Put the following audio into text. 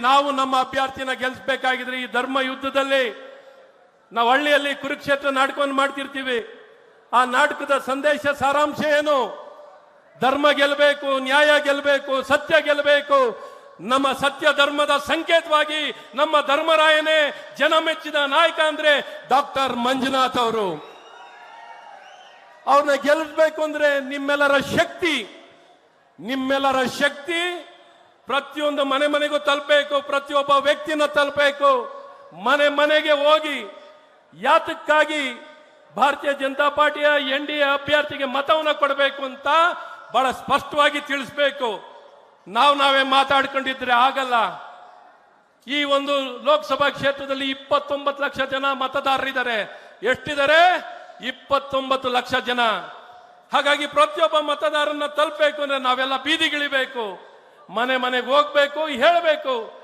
ನಾವು ನಮ್ಮ ಅಭ್ಯರ್ಥಿನ ಗೆಲ್ಲಿಸಬೇಕಾಗಿದ್ರೆ ಈ ಧರ್ಮ ಯುದ್ಧದಲ್ಲಿ ನಾವು ಹಳ್ಳಿಯಲ್ಲಿ ಕುರುಕ್ಷೇತ್ರ ನಾಟಕವನ್ನು ಮಾಡ್ತಿರ್ತೀವಿ. ಆ ನಾಟಕದ ಸಂದೇಶ ಸಾರಾಂಶ ಏನು? ಧರ್ಮ ಗೆಲ್ಲಬೇಕು, ನ್ಯಾಯ ಗೆಲ್ಲಬೇಕು, ಸತ್ಯ ಗೆಲ್ಲಬೇಕು. ನಮ್ಮ ಸತ್ಯ ಧರ್ಮದ ಸಂಕೇತವಾಗಿ ನಮ್ಮ ಧರ್ಮರಾಯನೇ ಜನ ಮೆಚ್ಚಿದ ನಾಯಕ ಅಂದ್ರೆ ಡಾಕ್ಟರ್ ಮಂಜುನಾಥ್ ಅವರು. ಅವ್ರನ್ನ ಗೆಲ್ಲಿಸಬೇಕು ಅಂದ್ರೆ ನಿಮ್ಮೆಲ್ಲರ ಶಕ್ತಿ ಪ್ರತಿಯೊಂದು ಮನೆ ಮನೆಗೂ ತಲುಪಬೇಕು, ಪ್ರತಿಯೊಬ್ಬ ವ್ಯಕ್ತಿನ ತಲುಪಬೇಕು. ಮನೆ ಮನೆಗೆ ಹೋಗಿ ಯಾತಕ್ಕಾಗಿ ಭಾರತೀಯ ಜನತಾ ಪಾರ್ಟಿಯ NDA ಅಭ್ಯರ್ಥಿಗೆ ಮತವನ್ನ ಕೊಡಬೇಕು ಅಂತ ಬಹಳ ಸ್ಪಷ್ಟವಾಗಿ ತಿಳಿಸಬೇಕು. ನಾವೇ ಮಾತಾಡ್ಕೊಂಡಿದ್ರೆ ಆಗಲ್ಲ. ಈ ಒಂದು ಲೋಕಸಭಾ ಕ್ಷೇತ್ರದಲ್ಲಿ 29 ಲಕ್ಷ ಜನ ಮತದಾರರಿದ್ದಾರೆ. ಎಷ್ಟಿದ್ದಾರೆ? 29 ಲಕ್ಷ ಜನ. ಹಾಗಾಗಿ ಪ್ರತಿಯೊಬ್ಬ ಮತದಾರನ್ನ ತಲುಪಬೇಕು ಅಂದ್ರೆ ನಾವೆಲ್ಲ ಬೀದಿಗಿಳಿಬೇಕು, ಮನೆ ಮನೆಗೆ ಹೋಗ್ಬೇಕು, ಹೇಳಬೇಕು.